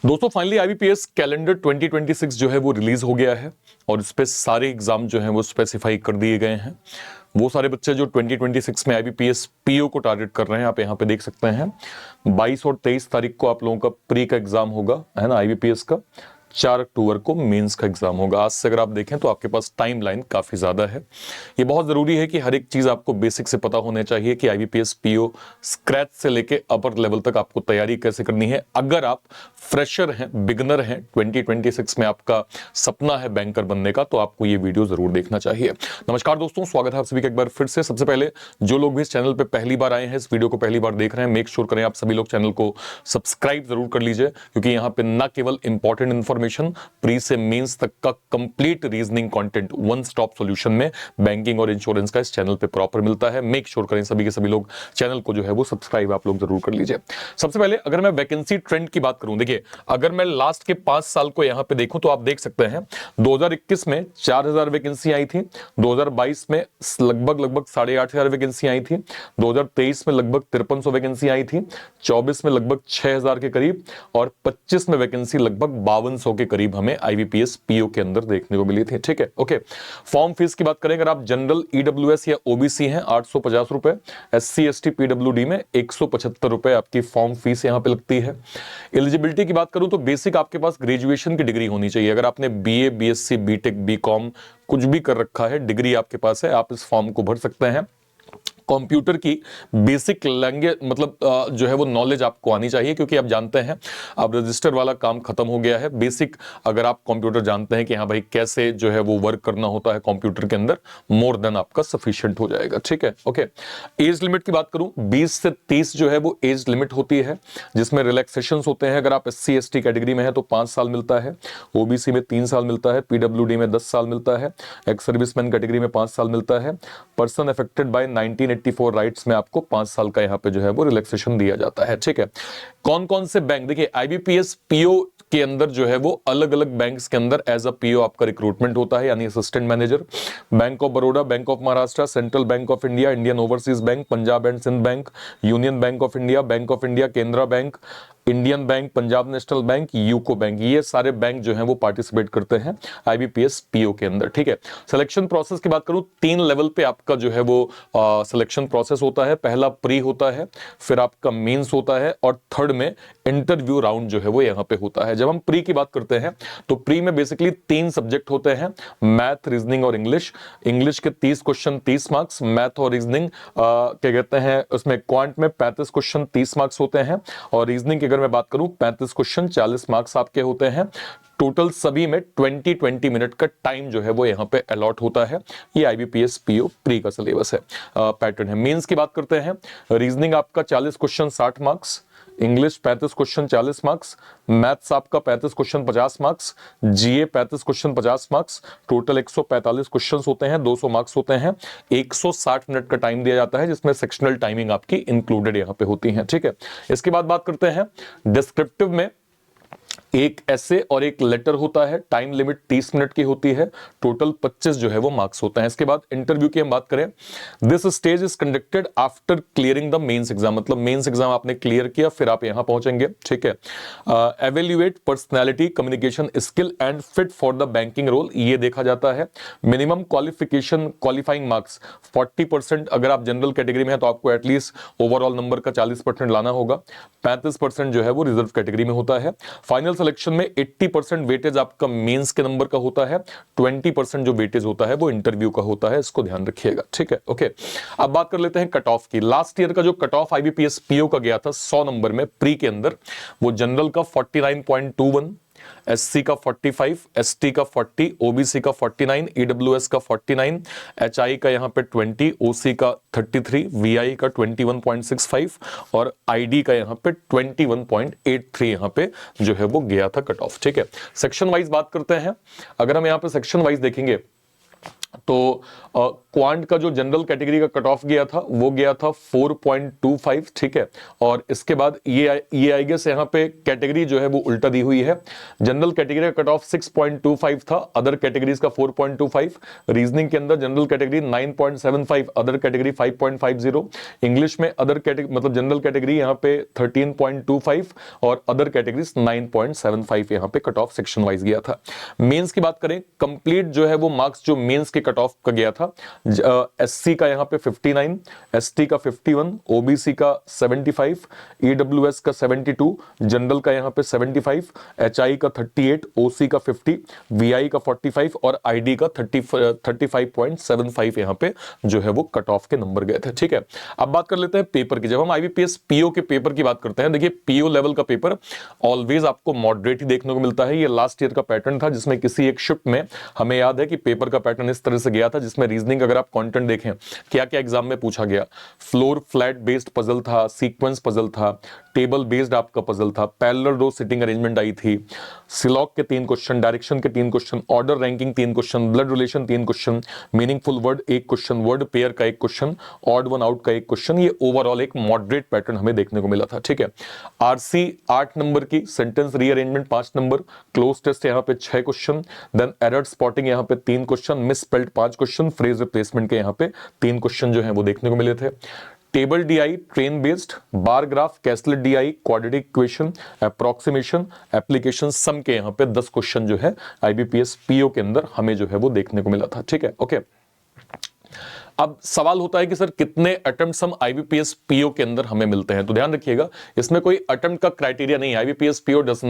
दोस्तों finally IBPS calendar 2026 जो है वो रिलीज हो गया है और इस पे सारे एग्जाम जो हैं वो स्पेसिफाई कर दिए गए हैं। वो सारे बच्चे जो 2026 में आईबीपीएस पीओ को टारगेट कर रहे हैं, आप यहाँ पे देख सकते हैं 22 और 23 तारीख को आप लोगों का प्री का एग्जाम होगा, है ना, आईबीपीएस का। 4 अक्टूबर को मेंस का एग्जाम होगा। आज से अगर आप देखें तो आपके पास टाइमलाइन काफी ज्यादा है। ये बहुत जरूरी है कि हर एक चीज आपको बेसिक से पता होने चाहिए कि आईबीपीएस पीओ स्क्रैच से लेके अपर लेवल तक आपको तैयारी कैसे करनी है। अगर आप फ्रेशर हैं, बिगनर हैं, 2026 में आपका सपना है बैंकर बनने का, तो आपको ये वीडियो जरूर देखना चाहिए। नमस्कार दोस्तों, स्वागत है आप सभी का एक बार फिर से। सबसे पहले जो लोग भी इस चैनल पे पहली बार आए हैं, इस वीडियो को पहली बार देख रहे हैं, मेक श्योर करें आप सभी लोग चैनल को सब्सक्राइब जरूर कर लीजिए, क्योंकि यहाँ पे न केवल इंपॉर्टेंट इंफॉर्मेशन प्री से मेंस तक का complete reasoning content one stop solution में बैंकिंग और इंश्योरेंस का इस चैनल पे प्रॉपर मिलता है। मेक श्योर करें सभी के सभी लोग चैनल को जो है वो सब्सक्राइब आप लोग जरूर कर लीजिए। सबसे पहले अगर मैं वैकेंसी ट्रेंड की बात करूं, देखिए अगर मैं लास्ट के 5 साल को यहां पे देखूं तो आप देख सकते हैं 2021 में 4000 वैकेंसी आई थी, 2022 में लगभग 8500 वैकेंसी आई थी, 2023 में लगभग 5300 वैकेंसी आई थी, 24 में लगभग 6000 के करीब और 25 में वैकेंसी लगभग 5200 के करीब हमें आईबीपीएस पीओ के अंदर देखने को मिली थी। ठीक है, ओके। फॉर्म फीस की बात करें, अगर आप जनरल ईडब्ल्यूएस या ओबीसी हैं 850 रुपए, एससी एसटी पीडब्ल्यूडी में 175 रुपए आपकी फॉर्म फीस यहां पे लगती है। एलिजिबिलिटी की बात करूं तो बेसिक आपके पास ग्रेजुएशन की डिग्री होनी चाहिए। अगर आपने बीए, बीएससी, बीटेक, बीकॉम कुछ भी कर रखा है, डिग्री आपके पास है, आप इस फॉर्म को भर सकते हैं। कंप्यूटर की बेसिक लैंग्वेज मतलब जो है वो नॉलेज आपको आनी चाहिए, क्योंकि आप जानते हैं अब रजिस्टर वाला काम खत्म हो गया है। बेसिक अगर आप कंप्यूटर जानते हैं कि हाँ भाई कैसे जो है वो वर्क करना होता है कंप्यूटर के अंदर, मोर देन आपका सफिशिएंट हो जाएगा। ठीक है, ओके। एज लिमिट की बात करूं, 20 से 30 जो है वो एज लिमिट होती है, जिसमें रिलैक्सेशन होते हैं। अगर आप एससी एसटी कैटेगरी में है तो 5 साल मिलता है, ओबीसी में 3 साल मिलता है, पीडब्ल्यूडी में 10 साल मिलता है, एक्स सर्विसमैन कैटेगरी में 5 साल मिलता है, पर्सन अफेक्टेड बाय 1984 राइट्स में आपको 5 साल का यहां पे जो है वो रिलैक्सेशन दिया जाता है। ठीक है, कौन कौन से बैंक, देखिए आईबीपीएस पीओ के अंदर जो है वो अलग अलग बैंक्स के अंदर एज अ पीओ आपका रिक्रूटमेंट होता है, यानी assistant manager. Bank of Baroda, bank of Maharashtra, central bank of India, Indian overseas bank, Punjab and Sind bank, union bank of India, Canara bank, Indian bank, Punjab national bank, UCO bank, ये सारे bank जो हैं वो participate करते हैं आईबीपीएस पीओ के अंदर। ठीक है, सिलेक्शन प्रोसेस की बात करूं, 3 लेवल पे आपका जो है वो सिलेक्शन प्रोसेस होता है। पहला प्री होता है, फिर आपका मेंस होता है और थर्ड में इंटरव्यू राउंड जो है वो यहां पे होता है। जब हम प्री की बात करते हैं तो प्री में बेसिकली 3 सब्जेक्ट होते हैं, मैथ, रीजनिंग और इंग्लिश। इंग्लिश के 30 क्वेश्चन 30 मार्क्स, मैथ और रीजनिंग क्या कहते हैं उसमें क्वांट में 35 क्वेश्चन 30 मार्क्स होते हैं, और रीजनिंग की अगर मैं बात करूं 35 क्वेश्चन 40 मार्क्स आपके होते हैं। टोटल सभी में 20 मिनट का टाइम जो है वो यहां पे अलॉट होता है। ये आईबीपीएस पीओ प्री का सिलेबस है, पैटर्न है। मेंस की बात करते हैं, रीजनिंग आपका 40 question 60 marks, English 35 question 40 marks, maths आपका 35 क्वेश्चन 50 मार्क्स, जीए 35 क्वेश्चन 50 मार्क्स, टोटल 145 क्वेश्चंस होते हैं, 200 मार्क्स होते हैं, 160 मिनट का टाइम दिया जाता है, जिसमें सेक्शनल टाइमिंग आपकी इंक्लूडेड यहां पे होती है। ठीक है, इसके बाद बात करते हैं डिस्क्रिप्टिव में, एक ऐसे और एक लेटर होता है, टाइम लिमिट 30 मिनट की होती है, टोटल 25 जो है वो मार्क्स होता है। इसके बाद इंटरव्यू की हम बात करें, this stage is conducted after clearing the mains exam, मतलब मेंस एग्जाम आपने क्लियर किया फिर आप यहां पहुंचेंगे। ठीक है, evaluate personality, communication skill and fit for the banking role, ये देखा जाता है। मिनिमम क्वालिफिकेशन क्वालिफाइंग मार्क्स 40%, अगर आप जनरल कैटेगरी में है तो आपको एटलीस्ट ओवरऑल नंबर का 40% लाना होगा, 35% जो है वो रिजर्व कैटेगरी में होता है। फाइनल सिलेक्शन में 80% वेटेज आपका मेंस के नंबर का होता है, 20% जो वेटेज होता है वो इंटरव्यू का होता है, इसको ध्यान रखिएगा। ठीक है, ओके। अब बात कर लेते हैं कट ऑफ की। लास्ट ईयर का जो कट ऑफ आईबीपीएस पीओ का गया था 100 नंबर में प्री के अंदर, वो जनरल का 49.21, एससी का 45, एसटी का 40, ओबीसी का 49, ईडब्ल्यूएस का 49, एचआई का यहां पे 20, ओसी का 33, वीआई का 21.65 और आईडी का यहां पे 21.83 यहां पे जो है वो गया था कट ऑफ। ठीक है, सेक्शन वाइज बात करते हैं, अगर हम यहां पे सेक्शन वाइज देखेंगे तो क्वांट का जो जनरल कैटेगरी का कट ऑफ गया था वो गया था 4.25, ठीक है। और इसके बाद ये आई गेस यहाँ पे कैटेगरी जो है वो उल्टा दी हुई है। जनरल कैटेगरी का कट ऑफ 6.25 था, अदर कैटेगरीज का 4.25। रीजनिंग के अंदर general category 9.75, other category 5.50। English में अदर कैटेगरी मतलब जनरल कैटेगरी यहाँ पे 13.25 और अदर कैटेगरीज 9.75 यहाँ पे कट ऑफ सेक्शन वाइज गया था। मेंस की बात करें, कंप्लीट जो है वो मार्क्स जो मेंस के कट ऑफ का गया था, एससी का यहाँ पे 59, एसटी का 51, ओबीसी का 75, ईडब्ल्यूएस का 72, जनरल का यहाँ पे 75, एचआई का 38, ओसी का 50, वीआई का 45 और आईडी का 35.75 यहाँ पे जो है वो कट ऑफ के नंबर गए थे, ठीक है। अब बात कर लेते हैं पेपर की। जब हम आईबीपीएस पीओ के पेपर की बात करते हैं, देखिए पीओ लेवल का पेपर ऑलवेज आपको मॉडरेट ही देखने को मिलता है। ये लास्ट ईयर का पैटर्न था जिसमें किसी एक शिफ्ट में हमें याद है कि पेपर का पैटर्न इस तरह से गया था, जिसमें रीजनिंग अगर आप कंटेंट देखें क्या क्या एग्जाम में पूछा गया, फ्लोर फ्लैट बेस्ड पजल था, सीक्वेंस पजल था, टेबल बेस्ड आपका पजल था, पैरेलल रो सिटिंग अरेंजमेंट आई थी, सिलॉक के 3 क्वेश्चन, डायरेक्शन के 3 question, order ranking 3 question, blood relation 3 question, meaningful word 1 question, word pair का 1 क्वेश्चन, ऑड वन आउट का 1 क्वेश्चन। ये ओवरऑल एक मॉडरेट पैटर्न हमें देखने को मिला था, ठीक है। आरसी 8 नंबर की, sentence rearrangement 5 number, cloze test यहाँ पे 6 क्वेश्चन, देन एरर स्पॉटिंग यहाँ पे 3 question, miss spelled 5 question, phrase replacement के यहाँ पे 3 क्वेश्चन जो है वो देखने को मिले थे। Table DI, train based, bar graph, caselet DI, quadratic equation, approximation, application, sum के यहाँ पे 10 क्वेश्चन जो है आईबीपीएस पीओ के अंदर हमें जो है वो देखने को मिला था, ठीक है। ओके, अब सवाल होता है कि सर कितने अटेम्प्ट्स हम आईबीपीएस पीओ के अंदर हमें मिलते हैं। तो ध्यान रखिएगा, इसमें कोई अटेम्प्ट का क्राइटेरिया नहीं है। IBPS PO does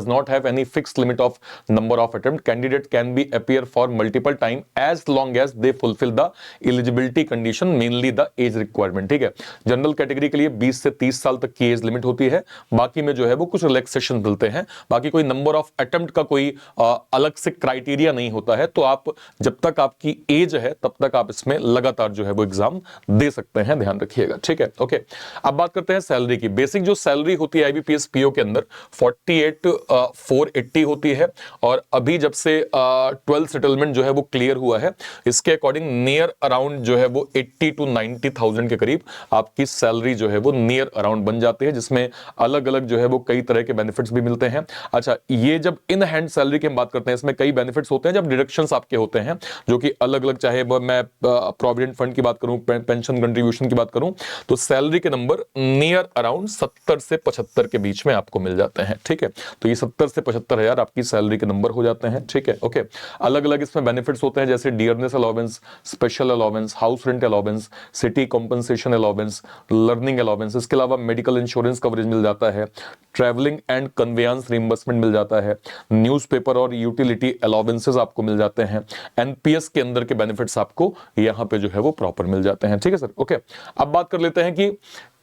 not have any fixed limit of number of attempt. Candidate can be appear for multiple time as long as they fulfil the eligibility condition, mainly the age requirement, ठीक है। General category के लिए 20 से 30 साल तक की age limit होती है, बाकी में जो है वो कुछ रिलैक्सेशन मिलते हैं। बाकी कोई नंबर ऑफ अटेम्प्ट का कोई अलग से क्राइटेरिया नहीं होता है। तो आप जब तक आपकी एज है तब तक आप इसमें लगातार जो है वो एग्जाम दे सकते हैं, ध्यान रखिएगा, ठीक है। ओके, अब बात करते हैं सैलरी की। बेसिक जो सैलरी होती है आईबीपीएस पीओ के अंदर 48,480 होती है, और अभी जब से 12 सेटलमेंट जो है वो क्लियर हुआ है, इसके अकॉर्डिंग नियर अराउंड जो है वो 80 to 90,000 के करीब आपकी सैलरी जो है वो नियर अराउंड बन जाती है, जिसमें अलग अलग जो है वो कई तरह के बेनिफिट्स भी मिलते हैं। अच्छा, ये जब इन हैंड सैलरी की हम बात करते हैं, इसमें कई बेनिफिट्स होते हैं जब डिडक्शंस आपके होते हैं, जो कि अलग अलग, चाहे मैं प्रोविडेंट फंड की बात करूं, पेंशन कंट्रीब्यूशन की बात करूं, तो सैलरी के नंबर नियर अराउंड 70 से 75 के बीच में आपको मिल जाते हैं, ठीक है। तो ये 70 से 75 हजार आपकी सैलरी के नंबर हो जाते हैं, ठीक है। ओके, अलग अलग इसमें बेनिफिट्स होते हैं, जैसे dearness allowance, special allowance, house rent allowance, city compensation allowance, learning allowance, इसके अलावा मेडिकल इंश्योरेंस कवरेज मिल जाता है, ट्रैवलिंग एंड कन्वेंस रिइंबर्समेंट मिल जाता है, न्यूज़पेपर और यूटिलिटी अलाउंसेस आपको मिल जाते हैं, एनपीएस के अंदर के बेनिफिट्स आपको यहां पे जो है वो प्रॉपर मिल जाते हैं, ठीक है सर। ओके, अब बात कर लेते हैं कि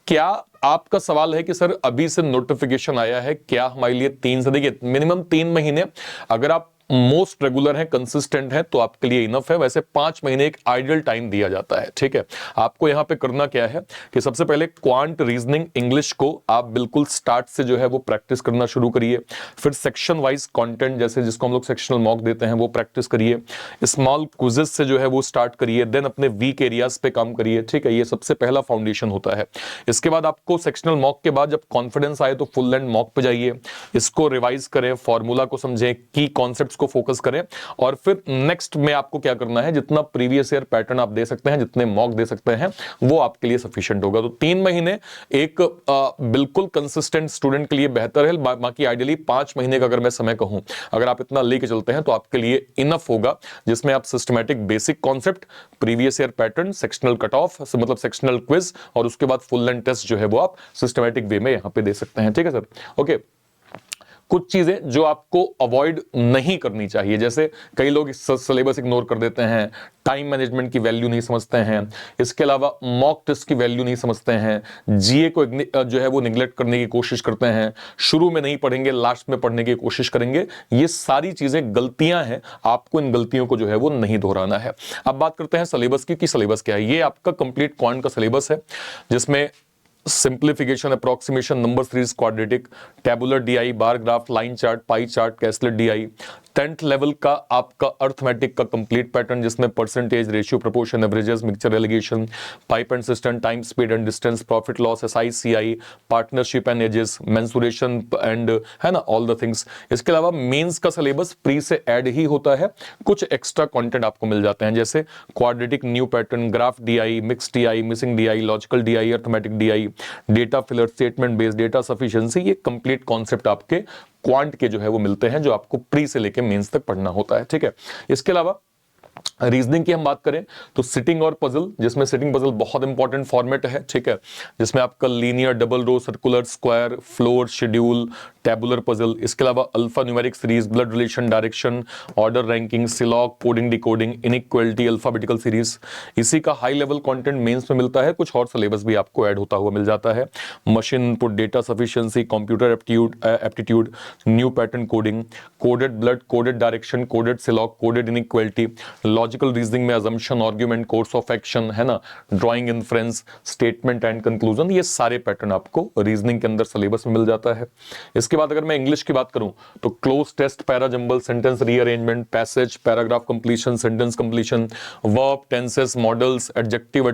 क्या आपका सवाल है कि सर अभी से नोटिफिकेशन आया है, क्या हमारे लिए 3 से, देखिए मिनिमम 3 महीने अगर आप मोस्ट रेगुलर है, कंसिस्टेंट है, तो आपके लिए इनफ है। वैसे 5 महीने एक आइडियल टाइम दिया जाता है, ठीक है। आपको यहां पे करना क्या है कि सबसे पहले क्वांट, रीजनिंग, इंग्लिश को आप बिल्कुल स्टार्ट से जो है वो प्रैक्टिस करना शुरू करिए। फिर सेक्शन वाइज कंटेंट, जैसे जिसको हम लोग सेक्शनल मॉक देते हैं, वो प्रैक्टिस करिए। स्मॉल क्विजेस से जो है वो स्टार्ट करिए, देन अपने वीक एरियाज पे काम करिए, ठीक है। ये सबसे पहला फाउंडेशन होता है। इसके बाद आपको सेक्शनल मॉक के बाद जब कॉन्फिडेंस आए तो फुल लेंथ मॉक पे जाइए, इसको रिवाइज करें, फॉर्मूला को समझें, की कॉन्सेप्ट्स को फोकस करें, और फिर नेक्स्ट में आपको क्या करना है, जितना प्रीवियस ईयर पैटर्न आप दे सकते हैं, जितने मॉक दे सकते हैं, वो आपके लिए सफिशिएंट होगा। तो 3 महीने एक बिल्कुल कंसिस्टेंट स्टूडेंट के लिए बेहतर है। बाकी आइडियली 5 महीने का अगर मैं समय कहूं, अगर आप इतना लेके चलते हैं तो आपके लिए इनफ होगा, जिसमें आप systematic basic concept, previous year pattern, sectional cut off मतलब सेक्शनल क्विज, और उसके बाद फुल लेंथ टेस्ट जो है वो आप सिस्टमैटिक वे में यहां पे दे सकते हैं, ठीक है सर। ओके, कुछ चीजें जो आपको अवॉइड नहीं करनी चाहिए, जैसे कई लोग सिलेबस इग्नोर कर देते हैं, टाइम मैनेजमेंट की वैल्यू नहीं समझते हैं, इसके अलावा मॉक टेस्ट की वैल्यू नहीं समझते हैं, जीए को जो है वो निगलेक्ट करने की कोशिश करते हैं, शुरू में नहीं पढ़ेंगे, लास्ट में पढ़ने की कोशिश करेंगे। ये सारी चीजें गलतियां हैं, आपको इन गलतियों को जो है वो नहीं दोहराना है। अब बात करते हैं सिलेबस की, कि सिलेबस क्या है। ये आपका कंप्लीट क्वांट का सिलेबस है, जिसमें simplification, approximation, number series, quadratic, tabular DI, bar graph, line chart, pie chart, caselet DI, 10th level का आपका अर्थमेटिक का कंप्लीट पैटर्न, जिसमें percentage, ratio, proportion, averages, mixture, alligation, pipe and system, time, speed and distance, profit loss, SI, CI, partnership and ages, mensuration and, है ना, all the things. इसके अलावा mains का syllabus pre से add ही होता है, कुछ एक्स्ट्रा कंटेंट आपको मिल जाते हैं, जैसे quadratic new pattern, graph DI, mix DI, missing DI, logical DI, arithmetic DI, data filler, statement based, data sufficiency, ये कंप्लीट कॉन्सेप्ट आपके क्वांट के जो है वो मिलते हैं, जो आपको प्री से लेके मेंस तक पढ़ना होता है, ठीक है। इसके अलावा रीजनिंग की हम बात करें तो सिटिंग और पजल, जिसमें सिटिंग पजल बहुत इंपॉर्टेंट फॉर्मेट है, ठीक है, जिसमें आपका linear, double row, circular, square, floor, schedule, tabular puzzle. इसके अलावा alpha numeric series, blood relation, direction, order ranking, syllogism, coding, decoding, inequality, alphabetical series. इसी का हाई लेवल कंटेंट मेंस में मिलता है, कुछ और सिलेबस भी आपको ऐड होता हुआ मिल जाता है। Machine input, data sufficiency, computer aptitude, new pattern coding, coded blood, coded direction, coded syllogism, coded inequality, logical reasoning में assumption, argument, course of action, है ना, drawing, inference, statement and conclusion, ये सारे पैटर्न आपको रीजनिंग के अंदर syllabus में मिल जाता है। इसके बाद अगर मैं इंग्लिश की बात करूं तो cloze test, para jumble, sentence rearrangement, passage, paragraph completion, sentence completion, verb, tenses, modals, adjective,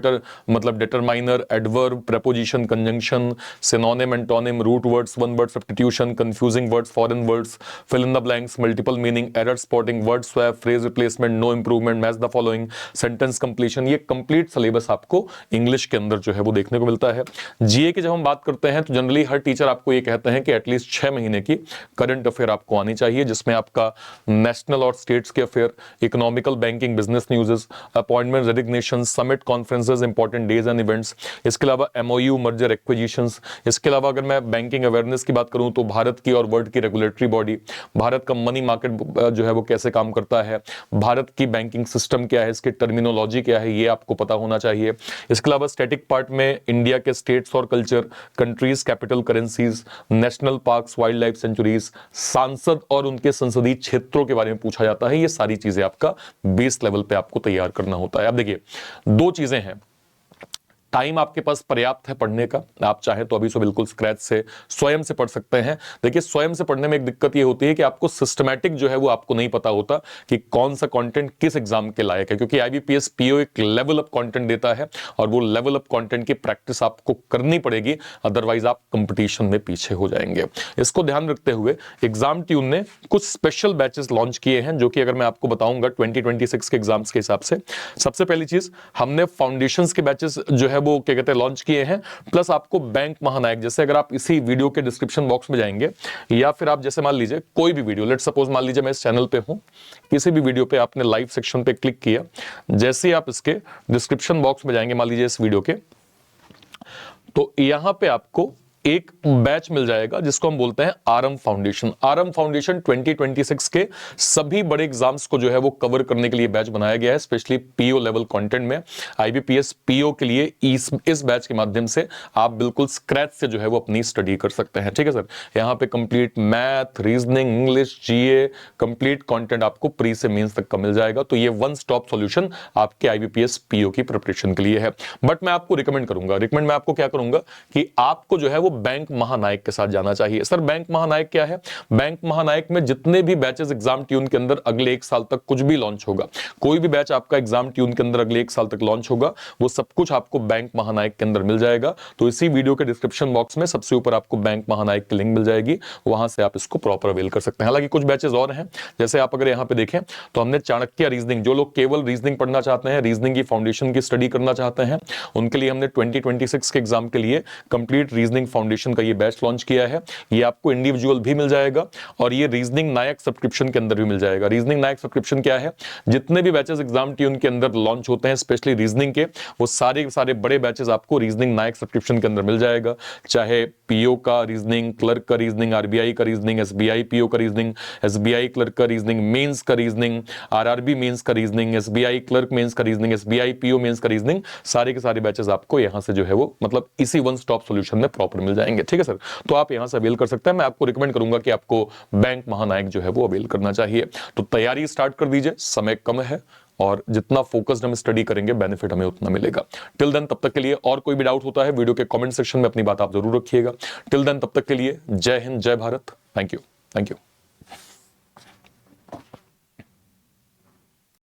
मतलब determiner, adverb, preposition, conjunction, synonym, antonym, root words, one word substitution, confusing words, foreign words, fill in the blanks, multiple meaning, error spotting, word swap, phrase replacement, no improvement, match the following, sentence completion, ये complete syllabus आपको English के अंदर जो है वो देखने को मिलता है। जीए की जब हम बात करते हैं तो जनरली हर टीचर आपको ये कहते हैं कि एटलीस्ट 6 महीने की करंट अफेयर आपको आनी चाहिए, जिसमें आपका नेशनल और स्टेट्स के affair, economical, banking, business news, appointment, resignation, summit, conferences, important days and events. इसके अलावा एमओयू, मर्जर, एक्विजिशंस। इसके अलावा अगर मैं बैंकिंग अवेयरनेस की बात करूं तो भारत की और वर्ल्ड की रेगुलेटरी बॉडी, भारत का मनी मार्केट जो है वो कैसे काम करता है, भारत की बैंकिंग सिस्टम क्या है, इसकी टर्मिनोलॉजी क्या है, ये आपको पता होना चाहिए। इसके अलावा स्टैटिक पार्ट में इंडिया के स्टेट्स और culture, countries, capital currencies, national parks, wild life sanctuaries, सांसद और उनके संसदीय क्षेत्रों के बारे में पूछा जाता है। ये सारी चीजें आपका बेस लेवल पे आपको तैयार करना होता है। अब देखिए, दो चीजें हैं, टाइम आपके पास पर्याप्त है पढ़ने का, आप चाहे तो अभी से बिल्कुल स्क्रैच से स्वयं से पढ़ सकते हैं। देखिए, स्वयं से पढ़ने में एक दिक्कत ये होती है कि आपको सिस्टमैटिक जो है वो आपको नहीं पता होता कि कौन सा कंटेंट किस एग्जाम के लायक है, क्योंकि आईबीपीएस पीओ एक लेवल अप कंटेंट देता है और वो लेवल अप कंटेंट की प्रैक्टिस आपको करनी पड़ेगी, अदरवाइज आप कंपटीशन में पीछे हो जाएंगे। इसको ध्यान रखते हुए एग्जाम ट्यून ने कुछ स्पेशल बैचेस लॉन्च किए हैं, जो कि अगर मैं आपको बताऊंगा 2026 के एग्जाम्स के हिसाब से, सबसे पहली चीज हमने फाउंडेशंस के बैचेस जो है वो क्या कहते हैं लॉन्च किए हैं, प्लस आपको बैंक महानायक, जैसे अगर आप इसी वीडियो के डिस्क्रिप्शन बॉक्स में जाएंगे या फिर आप जैसे मान लीजिए कोई भी वीडियो, लेट सपोज मान लीजिए मैं इस चैनल पे हूं, किसी भी वीडियो पे आपने लाइव सेक्शन पे क्लिक किया, जैसे ही आप इसके डिस्क्रिप्शन बॉक्स में जाएंगे मान लीजिए इस वीडियो के, तो यहां पे आपको एक बैच मिल जाएगा जिसको हम बोलते हैं आरएम फाउंडेशन। आरएम फाउंडेशन 2026 के सभी बड़े एग्जाम्स को जो है वो कवर करने के लिए बैच बनाया गया है, स्पेशली पीओ लेवल कंटेंट में। आईबीपीएस पीओ के लिए इस बैच के माध्यम से आप बिल्कुल स्क्रैच से जो है वो अपनी स्टडी कर सकते हैं। ठीक है सर, यहाँ पे कंप्लीट मैथ, रीजनिंग, इंग्लिश, जीए, कंप्लीट कंटेंट आपको प्री से मेंस तक का मिल जाएगा। तो ये वन स्टॉप सॉल्यूशन आपके आईबीपीएस पीओ की प्रिपरेशन के लिए है। बट मैं आपको रिकमेंड मैं आपको क्या करूंगा कि आपको जो है वो बैंक महानायक के साथ जाना चाहिए। सर बैंक महानायक क्या है? बैंक महानायक में जितने भी बैचेस एग्जाम ट्यून के अंदर अगले 1 साल तक कुछ भी लॉन्च होगा, कोई भी बैच आपका एग्जाम ट्यून के अंदर अगले 1 साल तक लॉन्च होगा, वो सब कुछ आपको बैंक महानायक के अंदर मिल जाएगा। तो इसी वीडियो के डिस्क्रिप्शन बॉक्स में सबसे ऊपर आपको बैंक महानायक की लिंक मिल जाएगी, वहां से आप इसको प्रॉपर अवेल कर सकते हैं। हालांकि कुछ बैचेस और हैं, जैसे आप अगर यहां पे देखें तो हमने चाणक्य रीजनिंग, जो लोग केवल रीजनिंग पढ़ना चाहते हैं, रीजनिंग की फाउंडेशन की स्टडी करना चाहते हैं, उनके लिए हमने 2026 के एग्जाम के लिए कंप्लीट रीजनिंग फाउंडेशन का ये बैच लॉन्च किया है। ये आपको इंडिविजुअल भी मिल जाएगा और ये रीजनिंग नायक सब्सक्रिप्शन के अंदर भी मिल जाएगा। रीजनिंग नायक सब्सक्रिप्शन क्या है? जितने भी बैचेस एग्जाम ट्यून के अंदर लॉन्च होते हैं, स्पेशली रीजनिंग के, वो सारे बड़े बैचेस आपको रीजनिंग नायक सब्सक्रिप्शन के अंदर मिल जाएगा। चाहे पीओ का रीजनिंग, क्लर्क का रीजनिंग, आरबीआई का रीजनिंग, एसबीआई पीओ का रीजनिंग, एसबीआई क्लर्क का रीजनिंग, मेंस का रीजनिंग, आरआरबी मेंस का रीजनिंग, एसबीआई क्लर्क मेंस का रीजनिंग, एसबीआई पीओ मेंस का रीजनिंग, सारे के सारे बैचेस आपको यहां से जो है वो मतलब इसी वन स्टॉप सॉल्यूशन में प्रॉपर मिल जाएंगे। ठीक है सर, तो आप यहां से अवेल कर सकते हैं। मैं आपको रिकमेंड करूंगा कि आपको बैंक महानायक जो है वो अवेल करना चाहिए। तो तैयारी स्टार्ट कर दीजिए, समय कम है और जितना फोकस्ड हम स्टडी करेंगे बेनिफिट हमें उतना मिलेगा। टिल देन, तब तक के लिए और कोई भी डाउट होता है वीडियो के कमेंट सेक्शन में अपनी बात आप जरूर रखिएगा। टिल देन, तब तक के लिए जय हिंद, जय भारत। Thank you.